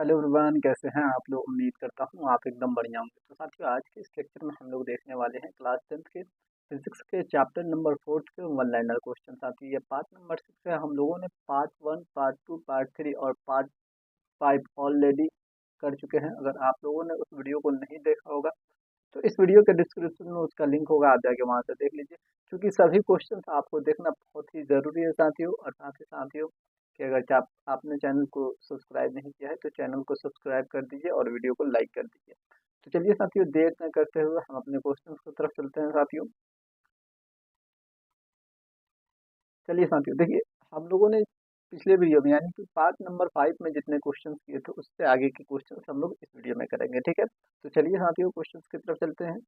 Hello everyone, कैसे हैं आप लोग। उम्मीद करता हूँ आप एकदम बढ़िया होंगे। तो साथियों, आज के इस लेक्चर में हम लोग देखने वाले हैं क्लास 10th के फिजिक्स के चैप्टर नंबर 4 के वन लाइनर क्वेश्चन। साथियों, ये पार्ट नंबर 6 है। हम लोगों ने पार्ट 1, पार्ट 2, पार्ट 3 और पार्ट 5 ऑलरेडी कर चुके हैं। अगर आप लोगों ने उस वीडियो को नहीं देखा होगा तो इस वीडियो के डिस्क्रिप्शन में उसका लिंक होगा, आप जाके वहाँ से देख लीजिए, क्योंकि सभी क्वेश्चन आपको देखना बहुत ही ज़रूरी है साथियों। और साथ ही साथियों कि अगर आपने चैनल को सब्सक्राइब नहीं किया है तो चैनल को सब्सक्राइब कर दीजिए और वीडियो को लाइक कर दीजिए। तो चलिए साथियों, देर न करते हुए हम अपने क्वेश्चन की तरफ चलते हैं साथियों। चलिए साथियों, देखिए, हम लोगों ने पिछले वीडियो में यानी कि पार्ट नंबर 5 में जितने क्वेश्चन किए थे उससे आगे के क्वेश्चन हम लोग इस वीडियो में करेंगे, ठीक है। तो चलिए साथियों, क्वेश्चन की तरफ चलते हैं।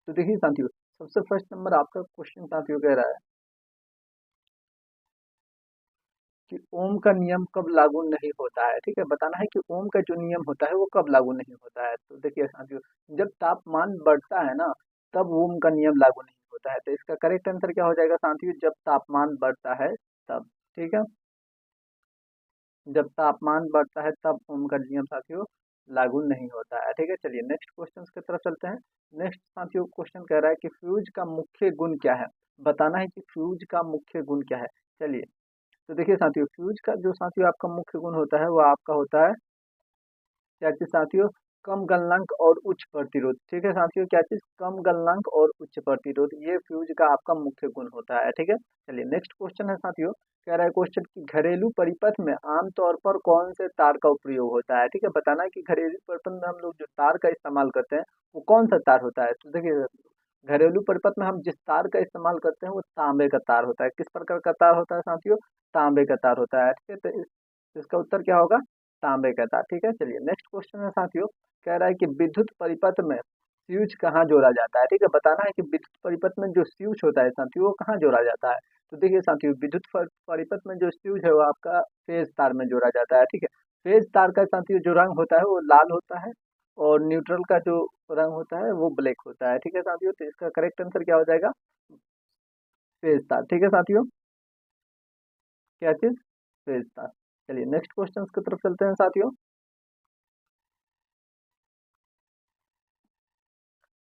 तो देखिए साथियों, सबसे फर्स्ट नंबर आपका क्वेश्चन साथियों कह रहा है कि ओम का नियम कब लागू नहीं होता है। ठीक है, बताना है कि ओम का जो नियम होता है वो कब लागू नहीं होता है। तो देखिए साथियों, जब तापमान बढ़ता है ना, तब ओम का नियम लागू नहीं होता है। तो इसका करेक्ट आंसर क्या हो जाएगा साथियों, जब तापमान बढ़ता है तब। ठीक है, जब तापमान बढ़ता है तब ओम का नियम साथियों लागू नहीं होता है। ठीक है, चलिए नेक्स्ट क्वेश्चन की तरफ चलते हैं। नेक्स्ट साथियों क्वेश्चन कह रहा है कि फ्यूज का मुख्य गुण क्या है। बताना है कि फ्यूज का मुख्य गुण क्या है। चलिए, तो देखिए साथियों, फ्यूज का जो साथियों आपका मुख्य गुण होता है वो आपका होता है क्या चीज साथियों, कम गलनांक और उच्च प्रतिरोध। ठीक है साथियों, क्या चीज, कम गलनांक और उच्च प्रतिरोध, ये फ्यूज का आपका मुख्य गुण होता है। ठीक है, चलिए नेक्स्ट क्वेश्चन है साथियों, कह रहा है क्वेश्चन कि घरेलू परिपथ में आमतौर पर कौन से तार का उपयोग होता है। ठीक है, बताना है कि घरेलू परिपथ में हम लोग जो तार का इस्तेमाल करते हैं वो कौन सा तार होता है। तो देखिए, घरेलू परिपथ में हम जिस तार का इस्तेमाल करते हैं वो तांबे का तार होता है। किस प्रकार का तार होता है साथियों, तांबे का तार होता है। ठीक है, तो इसका उत्तर क्या होगा, तांबे का तार। ठीक है, चलिए नेक्स्ट क्वेश्चन है साथियों, कह रहा है कि विद्युत परिपथ में स्विच कहाँ जोड़ा जाता है। ठीक है, बताना है कि विद्युत परिपथ में जो स्विच होता है साथियों वो कहाँ जोड़ा जाता है। तो देखिए साथियों, विद्युत परिपथ में जो स्विच है वो आपका फेज तार में जोड़ा जाता है। ठीक है, फेज तार का साथियों जो रंग होता है वो लाल होता है और न्यूट्रल का जो रंग होता है वो ब्लैक होता है। ठीक है साथियों, तो इसका करेक्ट आंसर क्या हो जाएगा, फेज तार। ठीक है साथियों, क्या चीज, फेज तार। चलिए नेक्स्ट क्वेश्चन की तरफ चलते हैं साथियों।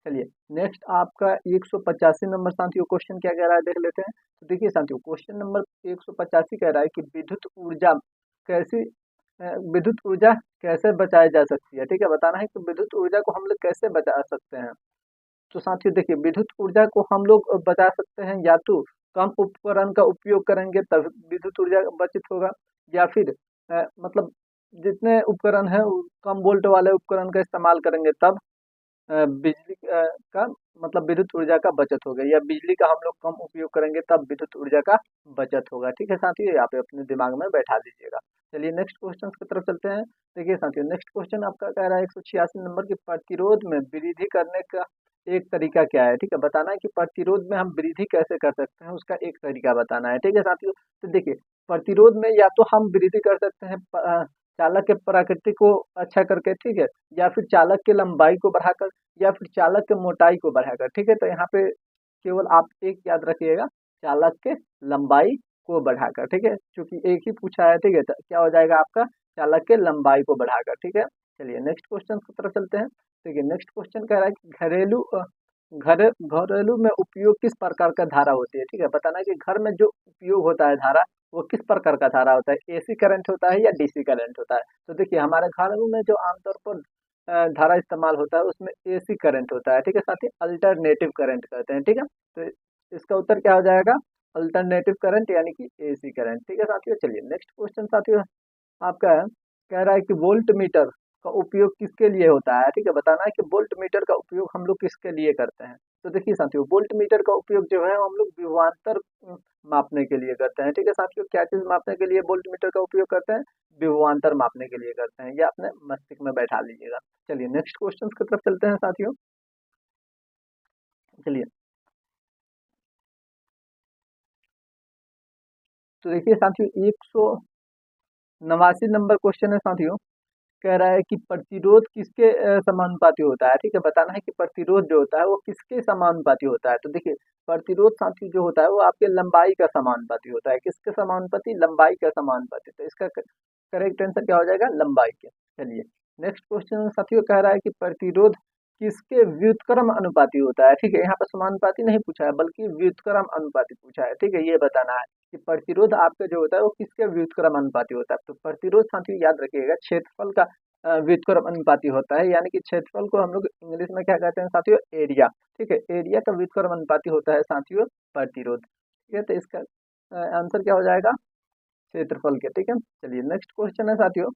चलिए नेक्स्ट आपका 185 नंबर साथियों क्वेश्चन क्या कह रहा है देख लेते हैं। तो देखिए साथियों, क्वेश्चन नंबर 185 कह रहा है कि कैसी विद्युत ऊर्जा कैसे बचाई जा सकती है। ठीक है, बताना है कि विद्युत ऊर्जा को हम लोग कैसे बचा सकते हैं। तो साथियों देखिए, विद्युत ऊर्जा को हम लोग बचा सकते हैं या तो कम उपकरण का उपयोग करेंगे तब विद्युत ऊर्जा बचित होगा, या फिर मतलब जितने उपकरण है कम वोल्ट वाले उपकरण का इस्तेमाल करेंगे तब बिजली का मतलब विद्युत ऊर्जा का बचत होगा, या बिजली का हम लोग कम उपयोग करेंगे तब विद्युत ऊर्जा का बचत होगा। ठीक है साथियों, यहाँ पे अपने दिमाग में बैठा लीजिएगा। चलिए नेक्स्ट क्वेश्चन की तरफ चलते हैं। देखिए साथियों, नेक्स्ट क्वेश्चन आपका कह रहा है 186 नंबर की प्रतिरोध में वृद्धि करने का एक तरीका क्या है। ठीक है, बताना है कि प्रतिरोध में हम वृद्धि कैसे कर सकते हैं, उसका एक तरीका बताना है। ठीक है साथियों, तो देखिए, प्रतिरोध में या तो हम वृद्धि कर सकते हैं चालक के प्रकृति को अच्छा करके, ठीक है, या फिर चालक की लंबाई को बढ़ाकर, या फिर चालक के मोटाई को बढ़ाकर। ठीक है, तो यहाँ पे केवल आप एक याद रखिएगा, चालक के लंबाई को बढ़ाकर। ठीक है, क्योंकि एक ही पूछा है। ठीक है, तो क्या हो जाएगा आपका, चालक के लंबाई को बढ़ाकर। ठीक है, चलिए नेक्स्ट क्वेश्चन की तरफ चलते हैं। देखिए नेक्स्ट क्वेश्चन कह रहा है कि घरेलू में उपयोग किस प्रकार का धारा होती है। ठीक है, बताना है कि घर में जो उपयोग होता है धारा वो किस प्रकार का धारा होता है, एसी करंट होता है या डीसी करंट होता है। तो देखिए, हमारे घरों में जो आमतौर पर धारा इस्तेमाल होता है उसमें एसी करंट होता है। ठीक है साथी, अल्टरनेटिव करंट कहते हैं। ठीक है, तो इसका उत्तर क्या हो जाएगा, अल्टरनेटिव करंट यानी कि एसी करंट। ठीक है साथियों, चलिए नेक्स्ट क्वेश्चन साथियों आपका है, कह रहा है कि वोल्ट मीटर का उपयोग किसके लिए होता है। ठीक है, बताना है कि वोल्ट मीटर का उपयोग हम लोग किसके लिए करते हैं। तो देखिए साथियों, वोल्ट मीटर का उपयोग जो है हम लोग विभवांतर मापने के लिए करते हैं। ठीक है साथियों, क्या चीज मापने के लिए वोल्ट मीटर का उपयोग करते हैं, विभवांतर मापने के लिए करते हैं। या अपने मस्तिष्क में बैठा लीजिएगा। चलिए नेक्स्ट क्वेश्चन की तरफ चलते हैं साथियों। चलिए, तो देखिए साथियों, 189 नंबर क्वेश्चन है साथियों, कह रहा है कि प्रतिरोध किसके समानुपाती होता है। ठीक है, बताना है कि प्रतिरोध जो होता है वो किसके समानुपाती होता है। तो देखिए, प्रतिरोध साथी जो होता है वो आपके लंबाई का समानुपाती होता है। किसके समानुपाती, लंबाई का समानुपाती। तो करेक्ट आंसर क्या हो जाएगा, लंबाई के। चलिए नेक्स्ट क्वेश्चन साथियों कह रहा है कि प्रतिरोध किसके व्युत्क्रम अनुपाती होता है। ठीक है, यहाँ पर समानुपाती नहीं पूछा है बल्कि व्युत्क्रम अनुपाती पूछा है। ठीक है, ये बताना है कि प्रतिरोध आपका जो होता है वो किसके व्युत्क्रम अनुपाती होता है। तो प्रतिरोध साथियों याद रखिएगा क्षेत्रफल का व्युत्क्रम अनुपाती होता है, यानी कि क्षेत्रफल को हम लोग इंग्लिश में क्या कहते हैं साथियों, एरिया। ठीक है, एरिया का व्युत्क्रम अनुपाती होता है साथियों प्रतिरोध। ठीक है, तो इसका आंसर क्या हो जाएगा, क्षेत्रफल के। ठीक है, चलिए नेक्स्ट क्वेश्चन है साथियों,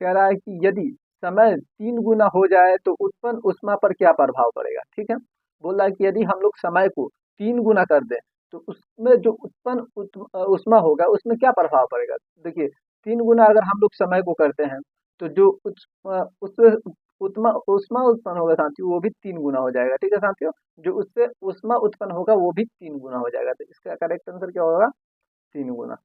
कह रहा है कि यदि समय 3 गुना हो जाए तो उत्पन्न ऊष्मा पर क्या प्रभाव पड़ेगा। ठीक है, बोल रहा है कि यदि हम लोग समय को 3 गुना कर दें तो उसमें जो उत्पन्न ऊष्मा होगा उसमें क्या प्रभाव पड़ेगा। देखिए 3 गुना अगर हम लोग समय को करते हैं तो जो उससे ऊष्मा ऊष्मा उत्पन्न होगा साथियों वो भी 3 गुना हो जाएगा। ठीक है साथियों, जो उससे ऊष्मा उत्पन्न होगा वो भी 3 गुना हो जाएगा। तो इसका करेक्ट आंसर क्या होगा, 3 गुना।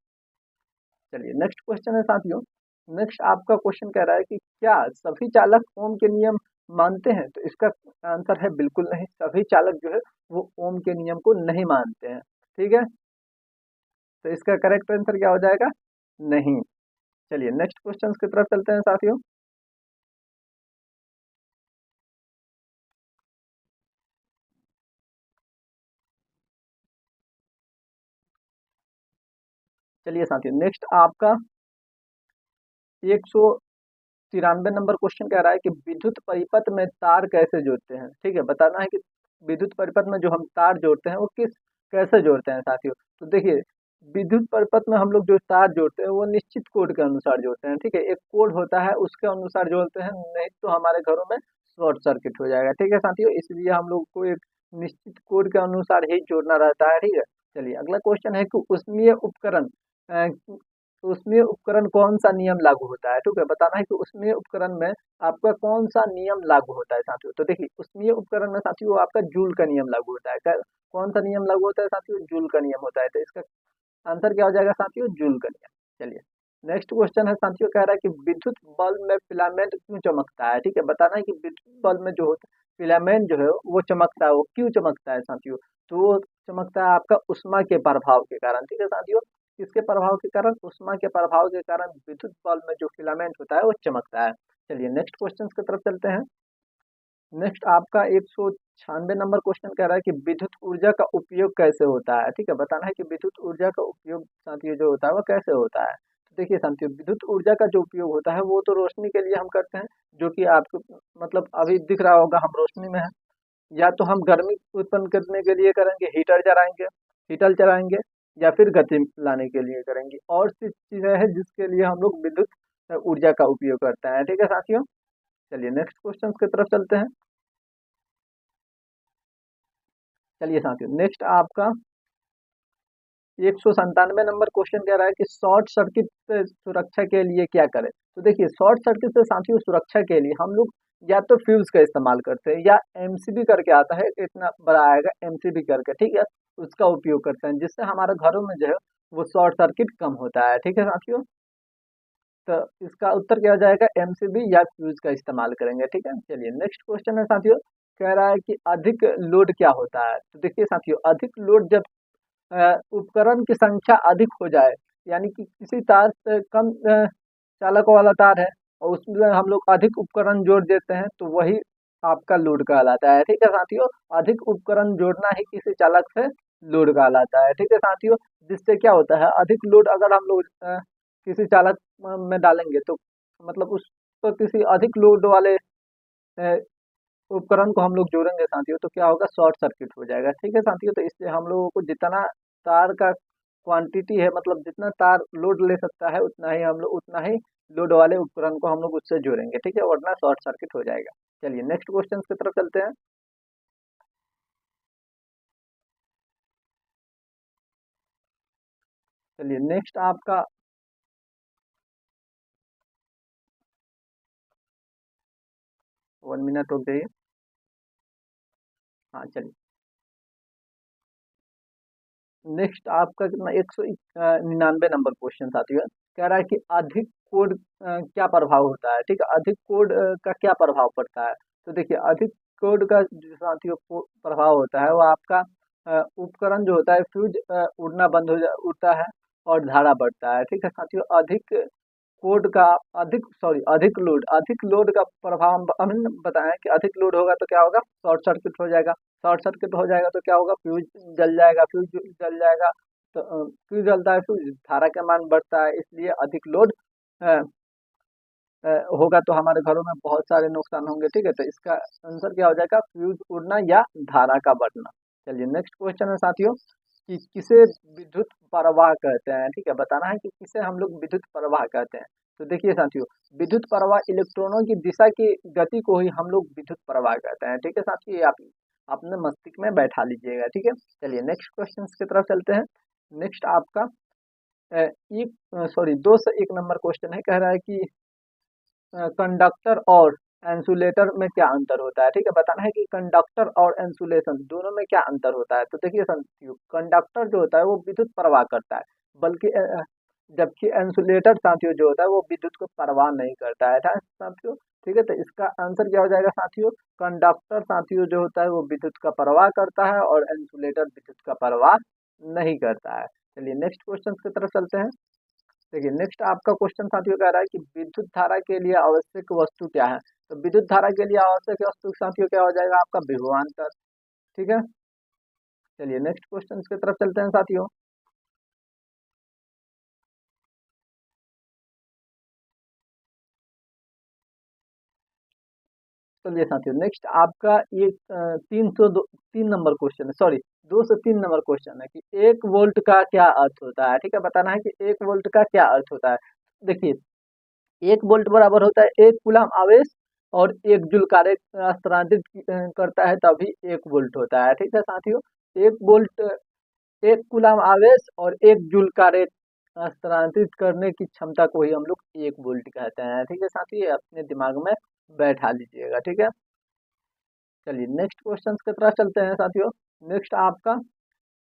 चलिए नेक्स्ट क्वेश्चन है साथियों, नेक्स्ट आपका क्वेश्चन कह रहा है कि क्या सभी चालक ओम के नियम मानते हैं। तो इसका आंसर है बिल्कुल नहीं, सभी चालक जो है वो ओम के नियम को नहीं मानते हैं। ठीक है, तो इसका करेक्ट आंसर क्या हो जाएगा, नहीं। चलिए नेक्स्ट क्वेश्चन की तरफ चलते हैं साथियों। चलिए साथियों नेक्स्ट आपका 193 नंबर क्वेश्चन कह रहा है कि विद्युत परिपथ में तार कैसे जोड़ते हैं। ठीक है, बताना है कि विद्युत परिपथ में जो हम तार जोड़ते हैं वो कैसे जोड़ते हैं साथियों। तो देखिए विद्युत परिपथ में हम लोग जो तार जोड़ते हैं वो निश्चित कोड के अनुसार जोड़ते हैं। ठीक है, एक कोड होता है उसके अनुसार जोड़ते हैं, नहीं तो हमारे घरों में शॉर्ट सर्किट हो जाएगा। ठीक है साथियों, इसलिए हम लोग को एक निश्चित कोड के अनुसार ही जोड़ना रहता है। ठीक है, चलिए अगला क्वेश्चन है कि उसमें उपकरण अ, तो उसमें उपकरण कौन सा नियम लागू होता है। ठीक है, बताना है कि उसमें उपकरण में आपका कौन सा नियम लागू होता है साथियों। तो देखिए उसमें उपकरण में साथियों आपका जूल का नियम लागू होता है। कौन सा नियम लागू होता है साथियों, जूल का नियम होता है। तो इसका आंसर क्या हो जाएगा साथियों, जूल का नियम। चलिए नेक्स्ट क्वेश्चन है साथियों, कह रहा है कि विद्युत बल्ब में फिलामेंट क्यों चमकता है। ठीक है, बताना है कि विद्युत बल्ब में जो होता है फिलामेंट जो है वो चमकता है, वो क्यों चमकता है साथियों। तो वो चमकता है आपका उष्मा के प्रभाव के कारण। ठीक है साथियों, किसके प्रभाव के कारण, उष्मा के प्रभाव के कारण विद्युत बल्ब में जो फिलामेंट होता है वो चमकता है। चलिए नेक्स्ट क्वेश्चन की तरफ चलते हैं। नेक्स्ट आपका 196 नंबर क्वेश्चन कह रहा है कि विद्युत ऊर्जा का उपयोग कैसे होता है। ठीक है, बताना है कि विद्युत ऊर्जा का उपयोग साथियों जो होता है वो कैसे होता है। तो देखिए साथियों विद्युत ऊर्जा का जो उपयोग होता है वो तो रोशनी के लिए हम करते हैं, जो कि आपको मतलब अभी दिख रहा होगा हम रोशनी में है। या तो हम गर्मी उत्पन्न करने के लिए करेंगे, हीटर चलाएंगे, या फिर गति लाने के लिए करेंगे, और सी चीजें हैं जिसके लिए हम लोग विद्युत ऊर्जा का उपयोग करते हैं। ठीक है साथियों, चलिए नेक्स्ट क्वेश्चन की तरफ चलते हैं। चलिए साथियों नेक्स्ट आपका 197 नंबर क्वेश्चन कह रहा है कि शॉर्ट सर्किट से सुरक्षा के लिए क्या करें। तो देखिए शॉर्ट सर्किट से साथियों सुरक्षा के लिए हम लोग या तो फ्यूज का इस्तेमाल करते हैं, या एमसीबी करके आता है, इतना बड़ा आएगा एमसीबी करके। ठीक है, उसका उपयोग करते हैं, जिससे हमारे घरों में जो है वो शॉर्ट सर्किट कम होता है। ठीक है साथियों, तो इसका उत्तर क्या हो जाएगा, एमसीबी या फ्यूज का इस्तेमाल करेंगे। ठीक है, चलिए नेक्स्ट क्वेश्चन है साथियों, कह रहा है कि अधिक लोड क्या होता है। तो देखिए साथियों अधिक लोड जब उपकरण की संख्या अधिक हो जाए, यानी कि किसी तार से कम चालक वाला तार है और उसमें हम लोग अधिक उपकरण जोड़ देते हैं तो वही आपका लोड कहलाता है। ठीक है साथियों, अधिक उपकरण जोड़ना ही किसी चालक से लोड कहलाता है। ठीक है साथियों, जिससे क्या होता है अधिक लोड अगर हम लोग किसी चालक में डालेंगे तो मतलब उस पर किसी अधिक लोड वाले अ, उपकरण को हम लोग जोड़ेंगे साथियों तो क्या होगा, शॉर्ट सर्किट हो जाएगा। ठीक है साथियों, तो इसलिए हम लोगों को जितना तार का क्वांटिटी है, मतलब जितना तार लोड ले सकता है उतना ही हम लोग उतना ही लोड वाले उपकरण को हम लोग उससे जोड़ेंगे। ठीक है, वरना शॉर्ट सर्किट हो जाएगा। चलिए नेक्स्ट क्वेश्चन की तरफ चलते हैं। चलिए नेक्स्ट आपका 1 मिनट हो गई। हाँ चलिए नेक्स्ट आपका कितना 199 नंबर क्वेश्चन साथियों है। कह रहा है कि अधिक कोड क्या प्रभाव होता है। ठीक है, अधिक कोड का क्या प्रभाव पड़ता है। तो देखिए अधिक कोड का जो साथियों प्रभाव होता है वो आपका उपकरण जो होता है फ्यूज उड़ना बंद हो जा उड़ता है और धारा बढ़ता है। ठीक है साथियों, अधिक कोड का अधिक लोड का प्रभाव हमने बताया कि अधिक लोड होगा तो क्या होगा, शॉर्ट सर्किट हो जाएगा। शॉर्ट सर्किट हो जाएगा तो क्या होगा, फ्यूज जल जाएगा। फ्यूज जल जाएगा तो क्यों जलता है फ्यूज, धारा का मान बढ़ता है, इसलिए अधिक लोड अ, होगा तो हमारे घरों में बहुत सारे नुकसान होंगे। ठीक है, तो इसका आंसर क्या हो जाएगा, फ्यूज उड़ना या धारा का बढ़ना। चलिए नेक्स्ट क्वेश्चन है साथियों कि किसे विद्युत प्रवाह कहते हैं। ठीक है, बताना है कि किसे हम लोग विद्युत प्रवाह कहते हैं। तो देखिए साथियों, विद्युत प्रवाह इलेक्ट्रॉनों की दिशा की गति को ही हम लोग विद्युत प्रवाह कहते हैं। ठीक है साथियों, ये आप अपने मस्तिष्क में बैठा लीजिएगा। ठीक है, चलिए नेक्स्ट क्वेश्चन की तरफ चलते हैं। नेक्स्ट आपका एक सॉरी 2 से 1 नंबर क्वेश्चन है, कह रहा है कि कंडक्टर और इंसुलेटर में क्या अंतर होता है। ठीक है, बताना है कि कंडक्टर और इंसुलेशन दोनों में क्या अंतर होता है। तो देखिए साथियों, कंडक्टर जो होता है वो विद्युत प्रवाह करता है, बल्कि जबकि इंसुलेटर साथियों जो होता है वो विद्युत को प्रवाह नहीं करता है साथियों। ठीक है, तो इसका आंसर क्या हो जाएगा साथियों, कंडक्टर साथियों जो होता है वो विद्युत का प्रवाह करता है और इंसुलेटर विद्युत का प्रवाह नहीं करता है। चलिए नेक्स्ट क्वेश्चन की तरफ चलते हैं। देखिए नेक्स्ट आपका क्वेश्चन साथियों कह रहा है कि विद्युत धारा के लिए आवश्यक वस्तु क्या है। तो विद्युत धारा के लिए आवश्यक वस्तु साथियों क्या हो जाएगा, आपका विभवांतर। ठीक है, चलिए नेक्स्ट क्वेश्चन की तरफ चलते हैं साथियों। चलिए साथियों, नेक्स्ट आपका ये 3 नंबर क्वेश्चन है, सॉरी 2 से 3 नंबर क्वेश्चन है कि 1 वोल्ट का क्या अर्थ होता है। ठीक है, बताना है कि 1 वोल्ट का क्या अर्थ होता है। देखिए 1 वोल्ट बराबर होता है 1 कूलम आवेश और 1 जूल कार्य स्थानांतरित करता है, तभी 1 वोल्ट होता है। ठीक है साथियों, 1 वोल्ट 1 कूलम आवेश और 1 जूल कार्य स्थानांतरित करने की क्षमता को ही हम लोग 1 वोल्ट कहते हैं। ठीक है साथियों, ये अपने दिमाग में बैठा लीजिएगा। ठीक है, चलिए नेक्स्ट क्वेश्चन की तरफ चलते हैं साथियों। नेक्स्ट आपका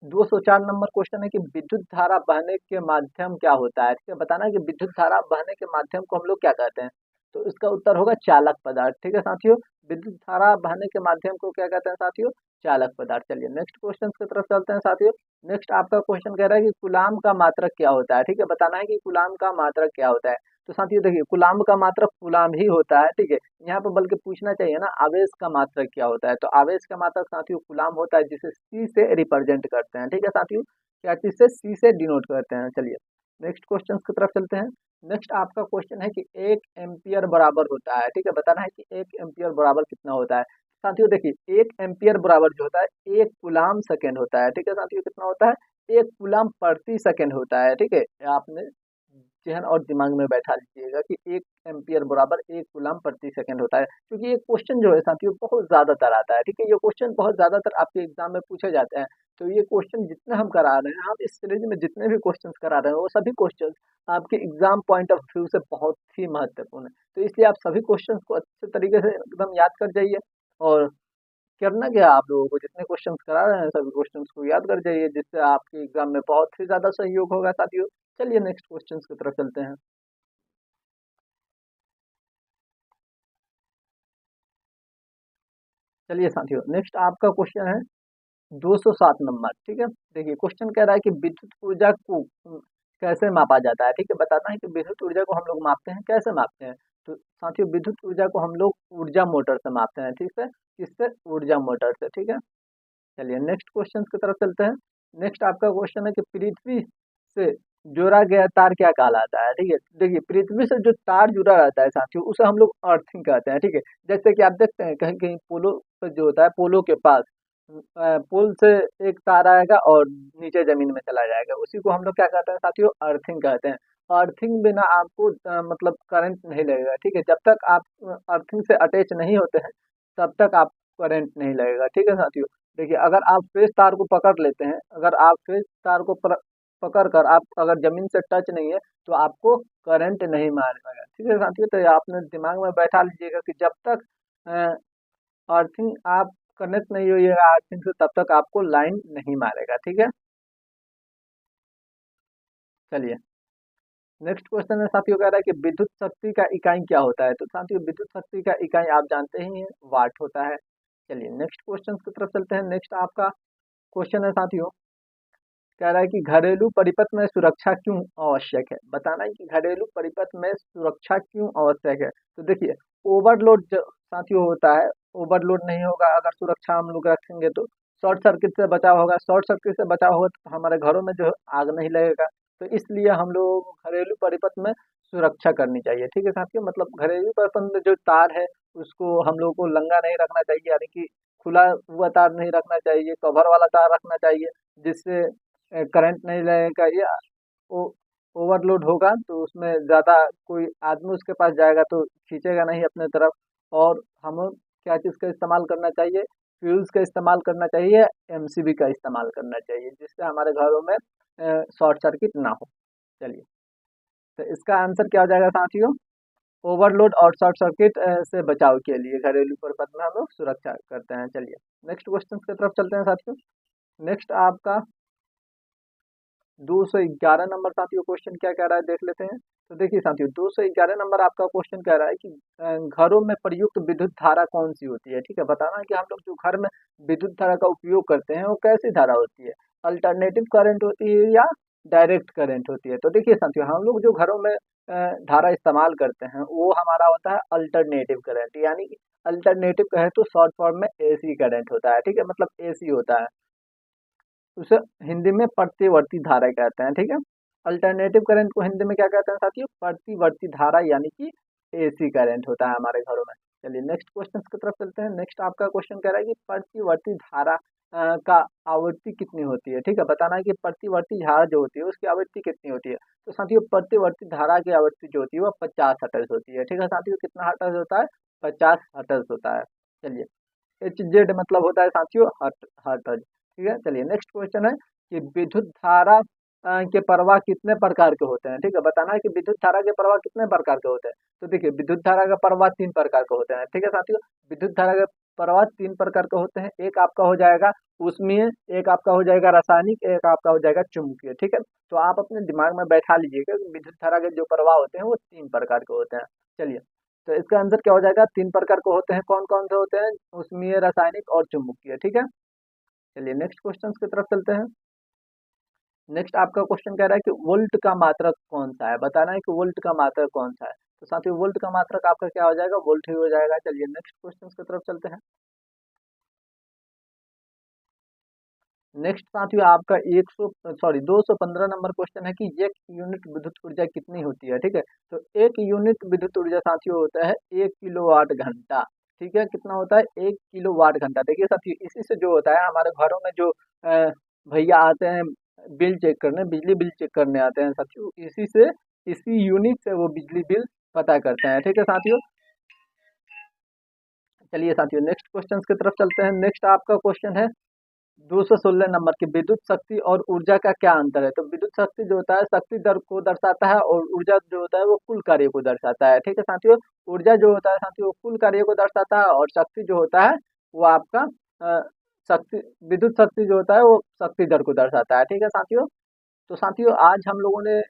204 नंबर क्वेश्चन है कि विद्युत धारा बहने के माध्यम क्या होता है। ठीक है, बताना है कि विद्युत धारा बहने के माध्यम को हम लोग क्या कहते हैं। तो इसका उत्तर होगा चालक पदार्थ। ठीक है साथियों, विद्युत धारा बहने के माध्यम को क्या कहते हैं साथियों, चालक पदार्थ। चलिए नेक्स्ट क्वेश्चन की तरफ चलते हैं साथियों। नेक्स्ट आपका क्वेश्चन कह रहा है कि कूलाम का मात्रक क्या होता है। ठीक है, बताना है कि कूलाम का मात्रक क्या होता है। तो साथियों देखिए, कूलाम का मात्रक कूलाम ही होता है। ठीक है, यहाँ पर बल्कि पूछना चाहिए ना आवेश का मात्रक क्या होता है। तो आवेश का मात्रक साथियों कूलाम होता है, जिसे सी से रिप्रेजेंट करते हैं। ठीक है साथियों, क्या चीज से, सी से डिनोट करते हैं। चलिए नेक्स्ट क्वेश्चन की तरफ चलते हैं। नेक्स्ट आपका क्वेश्चन है कि 1 एम्पियर बराबर होता है। ठीक है, बताना है कि 1 एम्पियर बराबर कितना होता है। साथियों देखिए 1 एम्पियर बराबर जो होता है 1 कूलाम सेकेंड होता है। ठीक है साथियों, कितना होता है, 1 कूलाम प्रति सेकेंड होता है। ठीक है, आपने जहन और दिमाग में बैठा लीजिएगा कि 1 एम्पियर बराबर 1 कूलम प्रति सेकंड होता है, क्योंकि ये क्वेश्चन जो है साथियों बहुत ज्यादातर आता है। ठीक है, ये क्वेश्चन बहुत ज्यादातर आपके एग्जाम में पूछे जाते हैं। तो ये क्वेश्चन जितने हम करा रहे हैं, हम इस सीरीज में जितने भी क्वेश्चन करा रहे हैं, वो सभी क्वेश्चन आपके एग्जाम पॉइंट ऑफ व्यू से बहुत ही महत्वपूर्ण है। तो इसलिए आप सभी क्वेश्चन को अच्छे तरीके से एकदम याद कर जाइए, और करना क्या है, आप लोगों को जितने क्वेश्चंस करा रहे हैं सभी क्वेश्चंस को याद कर जाइए, जिससे आपके एग्जाम में बहुत ही ज्यादा सहयोग होगा साथियों। चलिए नेक्स्ट क्वेश्चंस की तरफ चलते हैं। चलिए साथियों, नेक्स्ट आपका क्वेश्चन है 207 नंबर। ठीक है, देखिए क्वेश्चन कह रहा है कि विद्युत ऊर्जा को कैसे मापा जाता है। ठीक है, बताना है कि विद्युत ऊर्जा को हम लोग मापते हैं, कैसे मापते हैं। तो साथियों विद्युत ऊर्जा को हम लोग ऊर्जा मोटर से मापते हैं। ठीक है, किससे, ऊर्जा मोटर से। ठीक है, चलिए नेक्स्ट क्वेश्चन की तरफ चलते हैं। नेक्स्ट आपका क्वेश्चन है कि पृथ्वी से जोड़ा गया तार क्या कहलाता है। ठीक है, देखिए पृथ्वी से जो तार जुड़ा रहता है साथियों उसे हम लोग अर्थिंग कहते हैं। ठीक है, जैसे कि आप देखते हैं कहीं कहीं पोलो पे जो होता है, पोलो के पास पोल से एक तार आएगा और नीचे जमीन में चला जाएगा, उसी को हम लोग क्या कहते हैं साथियों, अर्थिंग कहते हैं। अर्थिंग बिना आपको मतलब करंट नहीं लगेगा। ठीक है, जब तक आप अर्थिंग से अटैच नहीं होते हैं तब तक आप करंट नहीं लगेगा। ठीक है साथियों, देखिए अगर आप फेस तार को पकड़ लेते हैं, अगर आप फेस तार को पकड़ कर आप अगर जमीन से टच नहीं है तो आपको करंट नहीं मारेगा। ठीक है साथियों, तो ये आपने दिमाग में बैठा लीजिएगा कि जब तक अर्थिंग आप कनेक्ट नहीं होइएगा अर्थिंग से, तब तक आपको लाइन नहीं मारेगा। ठीक है, चलिए नेक्स्ट क्वेश्चन है साथियों, कह रहा है कि विद्युत शक्ति का इकाई क्या होता है। तो साथियों विद्युत शक्ति का इकाई आप जानते ही हैं, वाट होता है। चलिए नेक्स्ट क्वेश्चन की तरफ चलते हैं। नेक्स्ट आपका क्वेश्चन है साथियों कह रहा है कि घरेलू परिपथ में सुरक्षा क्यों आवश्यक है, बताना है कि घरेलू परिपथ में सुरक्षा क्यों आवश्यक है। तो देखिए, ओवरलोड साथियों होता है, ओवरलोड नहीं होगा अगर सुरक्षा हम लोग रखेंगे तो शॉर्ट सर्किट से बचाव होगा, शॉर्ट सर्किट से बचाव होगा तो हमारे घरों में जो है आग नहीं लगेगा। तो इसलिए हम लोगों को घरेलू परिपथ में सुरक्षा करनी चाहिए, ठीक है साथियों। मतलब घरेलू परिपथ में जो तार है उसको हम लोगों को नंगा नहीं रखना चाहिए, यानी कि खुला हुआ तार नहीं रखना चाहिए, कवर वाला तार रखना चाहिए, जिससे करंट नहीं लगेगा या ओ ओवरलोड होगा तो उसमें ज़्यादा कोई आदमी उसके पास जाएगा तो खींचेगा नहीं अपने तरफ। और हमें क्या चीज़ का इस्तेमाल करना चाहिए, फ्यूज़ का इस्तेमाल करना चाहिए, एमसीबी का इस्तेमाल करना चाहिए, जिससे हमारे घरों में शॉर्ट सर्किट ना हो। चलिए, तो इसका आंसर क्या हो जाएगा साथियों, ओवरलोड और शॉर्ट सर्किट से बचाव के लिए घरेलू परिपथ में हम लोग सुरक्षा करते हैं। चलिए नेक्स्ट क्वेश्चन की तरफ चलते हैं साथियों। नेक्स्ट आपका 211 नंबर साथियों क्वेश्चन क्या कह रहा है देख लेते हैं। तो देखिए साथियों, 211 नंबर आपका क्वेश्चन कह रहा है कि घरों में प्रयुक्त विद्युत धारा कौन सी होती है, ठीक है। बताना है कि हम लोग जो घर में विद्युत धारा का उपयोग करते हैं वो कैसी धारा होती है, अल्टरनेटिव करंट होती है या डायरेक्ट करंट होती है। तो देखिए साथियों, हम लोग जो घरों में धारा इस्तेमाल करते हैं वो हमारा होता है अल्टरनेटिव करंट, यानी कि अल्टरनेटिव कहे तो शॉर्ट फॉर्म में एसी करंट होता है, ठीक है। मतलब एसी होता है, उसे हिंदी में प्रतिवर्ती धारा कहते हैं, ठीक है। अल्टरनेटिव करंट को हिंदी में क्या कहते हैं साथियों, प्रतिवर्ती धारा, यानी कि एसी करंट होता है हमारे घरों में। चलिए नेक्स्ट क्वेश्चन की तरफ चलते हैं। नेक्स्ट आपका क्वेश्चन कह रहा है कि प्रतिवर्ती धारा का आवृत्ति कितनी होती है, ठीक है। बताना है कि प्रतिवर्ती धारा जो होती है उसकी आवृत्ति कितनी होती है। तो साथियों, प्रतिवर्ती धारा की आवृत्ति जो होती है वो 50 हर्ट्ज होती है, ठीक है साथियों। कितना हर्ट्ज होता है, 50 हर्ट्ज होता है। चलिए, एच जेड मतलब होता है साथियों हर्ट्ज, ठीक है। चलिए नेक्स्ट क्वेश्चन है कि विद्युत धारा के प्रवाह कितने प्रकार के होते हैं, ठीक है। बताना है कि विद्युत धारा के प्रवाह कितने प्रकार के होते हैं। तो देखिए, विद्युत धारा का प्रवाह 3 प्रकार के होते हैं, ठीक है साथियों। विद्युत धारा के प्रवाह 3 प्रकार के होते हैं। एक आपका हो जाएगा ऊष्मीय, एक आपका हो जाएगा रासायनिक, एक आपका हो जाएगा चुंबकीय, ठीक है। तो आप अपने दिमाग में बैठा लीजिएगा कि विद्युत धारा के जो प्रवाह होते हैं वो 3 प्रकार के होते हैं। चलिए, तो इसका आंसर क्या हो जाएगा, 3 प्रकार के होते हैं। कौन कौन से होते हैं, ऊष्मीय, रासायनिक और चुंबकीय, ठीक है। चलिए नेक्स्ट क्वेश्चन की तरफ चलते हैं। नेक्स्ट आपका क्वेश्चन कह रहा है कि वोल्ट का मात्रक कौन सा है। बताना है कि वोल्ट का मात्रक कौन सा है। तो साथियों, वोल्ट का मात्रक आपका क्या हो जाएगा, वोल्ट ही हो जाएगा। चलिए नेक्स्ट क्वेश्चन की तरफ चलते हैं। नेक्स्ट साथियों आपका 215 नंबर क्वेश्चन है कि एक यूनिट विद्युत ऊर्जा कितनी होती है, ठीक है। तो एक यूनिट विद्युत ऊर्जा साथियों होता है 1 किलोवाट घंटा, ठीक है। कितना होता है, 1 किलोवाट घंटा। देखिए साथियों, इसी से जो होता है हमारे घरों में जो भैया आते हैं बिल चेक करने, बिजली बिल चेक करने आते हैं साथियों, इसी यूनिट से वो बिजली बिल पता करते हैं, ठीक है साथियों। चलिए साथियों, नेक्स्ट क्वेश्चन की तरफ चलते हैं। नेक्स्ट आपका क्वेश्चन है 216 नंबर की, विद्युत शक्ति और ऊर्जा का क्या अंतर है। तो विद्युत शक्ति जो होता है शक्ति दर को दर्शाता है और ऊर्जा जो होता है वो कुल कार्य को दर्शाता है, ठीक है साथियों। ऊर्जा जो होता है साथियों वो कुल कार्य को दर्शाता है और शक्ति जो होता है वो आपका अ, शक्ति विद्युत शक्ति जो होता है वो शक्ति दर को दर्शाता है, ठीक है साथियों। तो साथियों, आज हम लोगों ने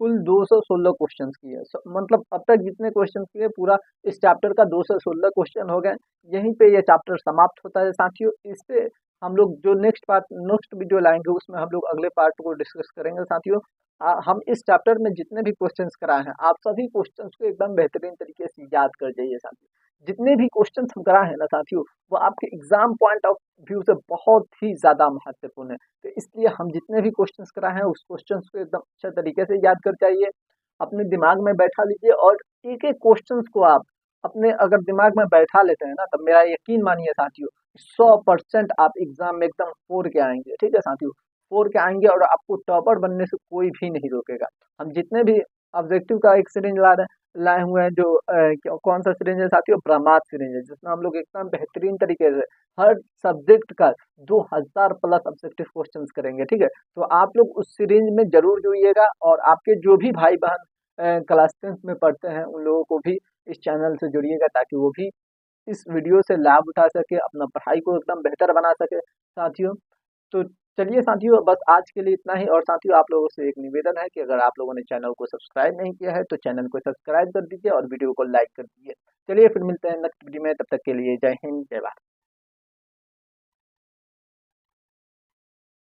कुल 216 क्वेश्चंस किए। मतलब अब तक जितने क्वेश्चन किए पूरा इस चैप्टर का 216 क्वेश्चन हो गए। यहीं पे ये चैप्टर समाप्त होता है साथियों। इससे हम लोग जो नेक्स्ट वीडियो लाएंगे उसमें हम लोग अगले पार्ट को डिस्कस करेंगे साथियों। हम इस चैप्टर में जितने भी क्वेश्चंस कराए हैं आप सभी क्वेश्चंस को एकदम बेहतरीन तरीके से याद कर जाइए साथियों। जितने भी क्वेश्चंस हम कराए हैं ना साथियों, वो आपके एग्जाम पॉइंट ऑफ व्यू से बहुत ही ज्यादा महत्वपूर्ण है। तो इसलिए हम जितने भी क्वेश्चंस कराए हैं उस क्वेश्चंस को एकदम अच्छे तरीके से याद कर जाइए, अपने दिमाग में बैठा लीजिए और एक एक क्वेश्चंस को आप अपने अगर दिमाग में बैठा लेते हैं ना, तब मेरा यकीन मानिए साथियों, 100% आप एग्जाम में एकदम 4 के आएंगे, ठीक है साथियों। 4 के आएंगे और आपको टॉपर बनने से कोई भी नहीं रोकेगा। हम जितने भी ऑब्जेक्टिव का एक सीरीज लाए हुए हैं, जो कौन सा सीरीज है साथियों, ब्रह्मास्त्र सीरीज है, जिसमें हम लोग एकदम बेहतरीन तरीके से हर सब्जेक्ट का 2000 प्लस ऑब्जेक्टिव क्वेश्चंस करेंगे, ठीक है। तो आप लोग उस सीरीज में जरूर जुड़िएगा और आपके जो भी भाई बहन क्लास 10th में पढ़ते हैं उन लोगों को भी इस चैनल से जुड़िएगा, ताकि वो भी इस वीडियो से लाभ उठा सके, अपना पढ़ाई को एकदम बेहतर बना सके साथियों। तो चलिए साथियों, बस आज के लिए इतना ही। और साथियों, आप लोगों से एक निवेदन है कि अगर आप लोगों ने चैनल को सब्सक्राइब नहीं किया है तो चैनल को सब्सक्राइब कर दीजिए और वीडियो को लाइक कर दीजिए। चलिए फिर मिलते हैं नेक्स्ट वीडियो में, तब तक के लिए जय हिंद, जय भारत।